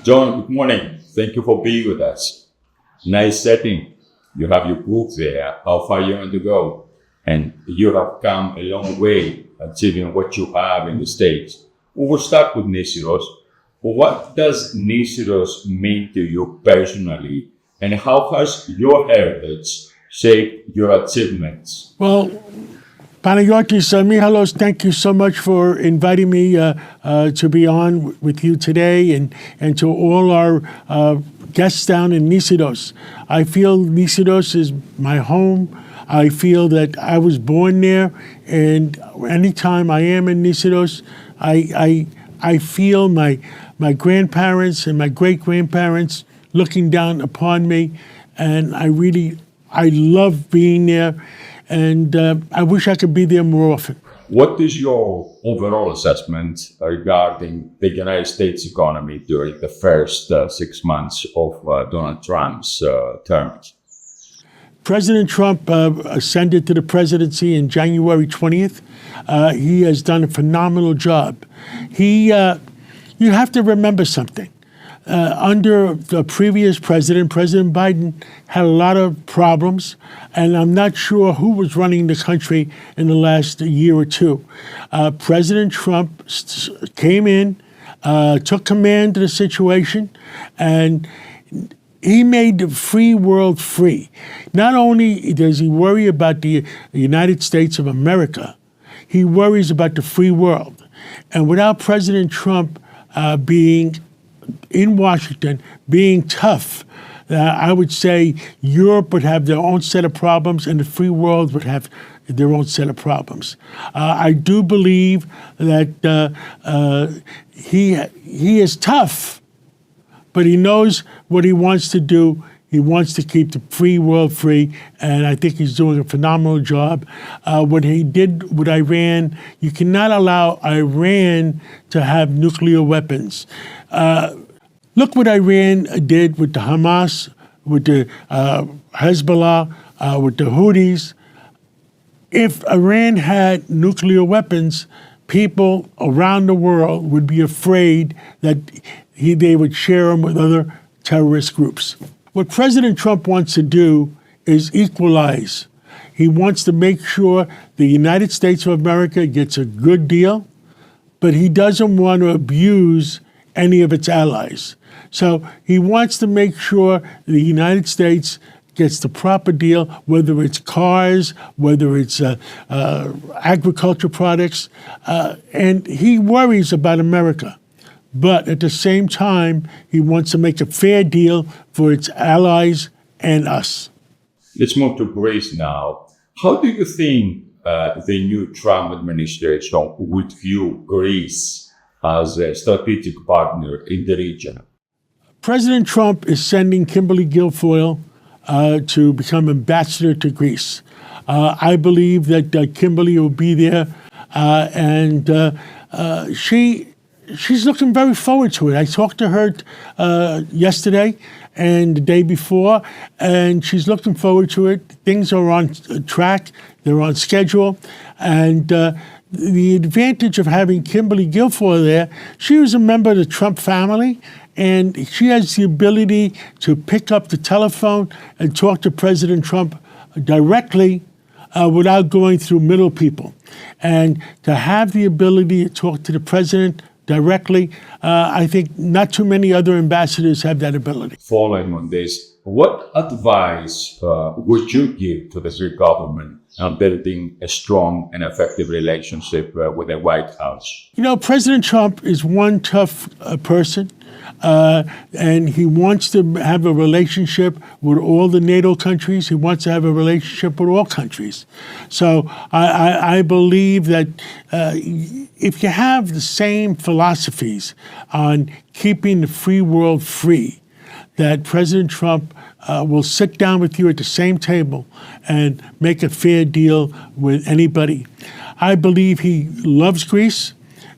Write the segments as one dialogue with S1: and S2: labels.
S1: John, good morning. Thank you for being with us. Nice setting. You have your book there. How far you want to go? And you have come a long way achieving what you have in the States. We will start with Nisyros. What does Nisyros mean to you personally? And how has your heritage shaped your achievements?
S2: Well, Panagiotis, Mihalos, thank you so much for inviting me to be on with you today and to all our guests down in Nisyros. I feel Nisyros is my home. I feel that I was born there, and anytime I am in Nisyros, I feel my grandparents and my great-grandparents looking down upon me, and I love being there, and I wish I could be there more often.
S1: What is your overall assessment regarding the United States economy during the first 6 months of Donald Trump's term?
S2: President Trump ascended to the presidency in January 20th. He has done a phenomenal job. You have to remember something. Under the previous president, President Biden, had a lot of problems, and I'm not sure who was running the country in the last year or two. President Trump came in, took command of the situation, and he made the free world free. Not only does he worry about the United States of America, he worries about the free world. And without President Trump being in Washington, being tough, I would say Europe would have their own set of problems and the free world would have their own set of problems. I do believe that he is tough, but he knows what he wants to do. He wants to keep the free world free, and I think he's doing a phenomenal job. What he did with Iran, you cannot allow Iran to have nuclear weapons. Look what Iran did with the Hamas, with the Hezbollah, with the Houthis. If Iran had nuclear weapons, people around the world would be afraid that they would share them with other terrorist groups. What President Trump wants to do is equalize. He wants to make sure the United States of America gets a good deal, but he doesn't want to abuse any of its allies. So he wants to make sure the United States gets the proper deal, whether it's cars, whether it's agriculture products, and he worries about America. But at the same time, he wants to make a fair deal for its allies and us.
S1: Let's move to Greece now. How do you think the new Trump administration would view Greece as a strategic partner in the region?
S2: President Trump is sending Kimberly Guilfoyle to become ambassador to Greece. I believe that Kimberly will be there, and she's looking very forward to it. I talked to her yesterday and the day before, and she's looking forward to it. Things are on track. They're on schedule. And the advantage of having Kimberly Guilfoyle there, she was a member of the Trump family, and she has the ability to pick up the telephone and talk to President Trump directly without going through middle people. And to have the ability to talk to the president directly, I think not too many other ambassadors have that ability.
S1: Following on this, what advice would you give to the Greek government on building a strong and effective relationship with the White House?
S2: You know, President Trump is one tough person, and he wants to have a relationship with all the NATO countries. He wants to have a relationship with all countries. So I believe that if you have the same philosophies on keeping the free world free, that President Trump will sit down with you at the same table and make a fair deal with anybody. I believe he loves Greece,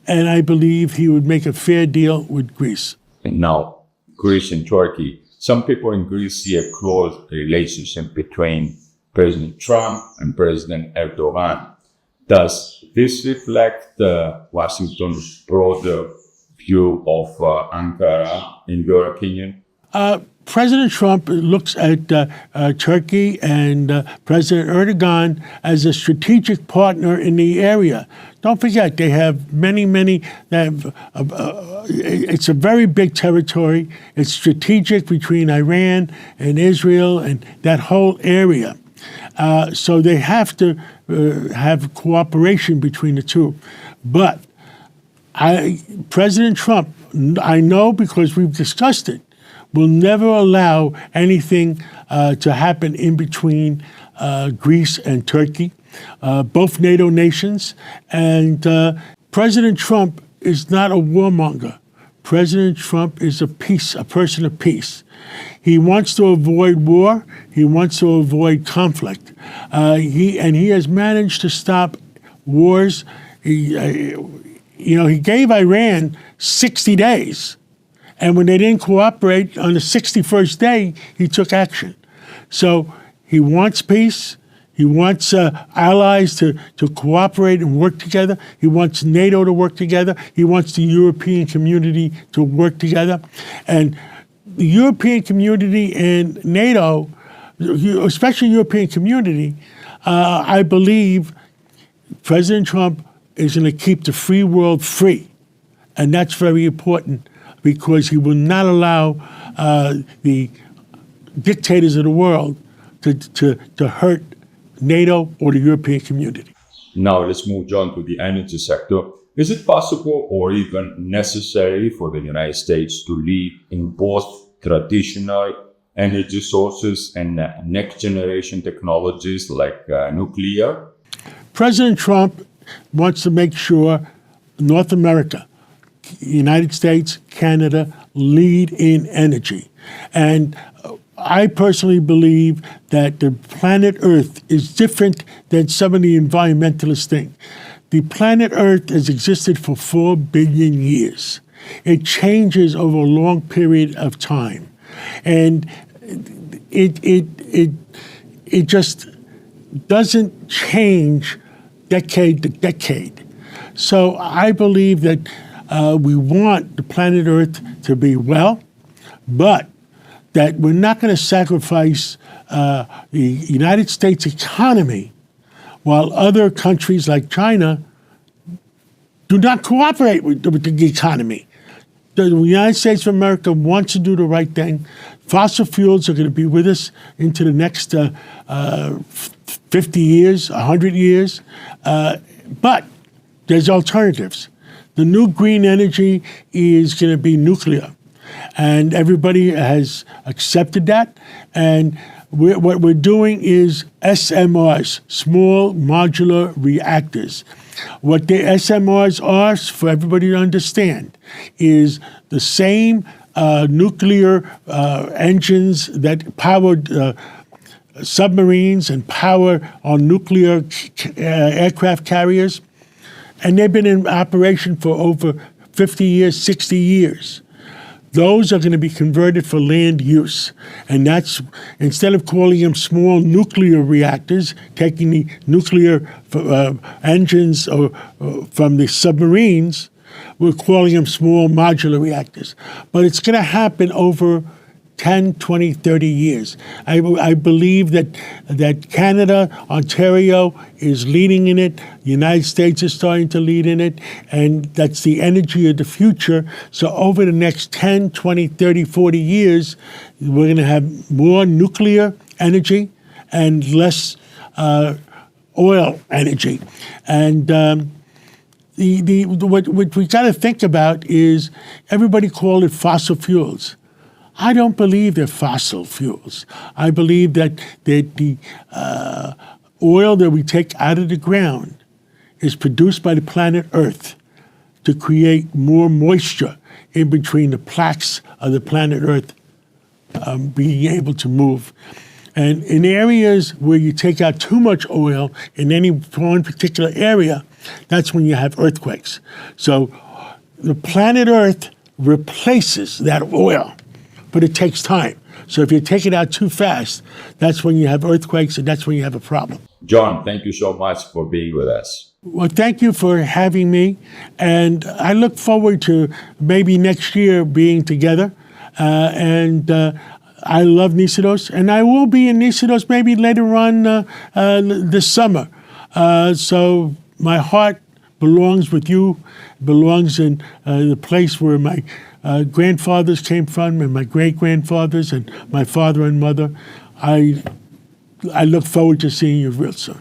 S2: and I believe he would make a fair deal with Greece.
S1: And now, Greece and Turkey. Some people in Greece see a close relationship between President Trump and President Erdogan. Does this reflect Washington's broader view of Ankara in your opinion?
S2: President Trump looks at Turkey and President Erdogan as a strategic partner in the area. Don't forget, they have it's a very big territory. It's strategic between Iran and Israel and that whole area. So they have to have cooperation between the two. But President Trump, I know because we've discussed it, will never allow anything to happen in between Greece and Turkey, both NATO nations. And President Trump is not a warmonger. President Trump is a person of peace. He wants to avoid war. He wants to avoid conflict. He has managed to stop wars. He gave Iran 60 days. And when they didn't cooperate, on the 61st day, he took action. So he wants peace. He wants allies to cooperate and work together. He wants NATO to work together. He wants the European community to work together. And the European community and NATO, especially European community, I believe President Trump is going to keep the free world free. And that's very important, because he will not allow the dictators of the world to hurt NATO or the European community.
S1: Now let's move on to the energy sector. Is it possible or even necessary for the United States to lead in both traditional energy sources and next generation technologies like nuclear?
S2: President Trump wants to make sure North America, United States, Canada, lead in energy. And I personally believe that the planet Earth is different than some of the environmentalists think. The planet Earth has existed for 4 billion years. It changes over a long period of time. And it just doesn't change decade to decade. So I believe that we want the planet Earth to be well, but that we're not going to sacrifice the United States economy while other countries like China do not cooperate with the economy. The United States of America wants to do the right thing. Fossil fuels are going to be with us into the next 50 years, 100 years, but there's alternatives. The new green energy is going to be nuclear. And everybody has accepted that. And what we're doing is SMRs, small modular reactors. What the SMRs are, for everybody to understand, is the same nuclear engines that powered submarines and power on nuclear aircraft carriers. And they've been in operation for over 50 years, 60 years. Those are going to be converted for land use. And that's, instead of calling them small nuclear reactors, taking the nuclear engines from the submarines, we're calling them small modular reactors. But it's going to happen over 10, 20, 30 years. I believe that Canada, Ontario is leading in it. The United States is starting to lead in it. And that's the energy of the future. So over the next 10, 20, 30, 40 years, we're going to have more nuclear energy and less oil energy. And what we got to think about is, everybody called it fossil fuels. I don't believe they're fossil fuels. I believe that the oil that we take out of the ground is produced by the planet Earth to create more moisture in between the plaques of the planet Earth being able to move. And in areas where you take out too much oil in any one particular area, that's when you have earthquakes. So the planet Earth replaces that oil, but it takes time. So if you take it out too fast, that's when you have earthquakes, and that's when you have a problem.
S1: John, thank you so much for being with us.
S2: Well, thank you for having me. And I look forward to maybe next year being together and I love Nisyros, and I will be in Nisyros maybe later on this summer. So my heart belongs with you, belongs in the place where my grandfathers came from, and my great-grandfathers, and my father and mother. I look forward to seeing you real soon.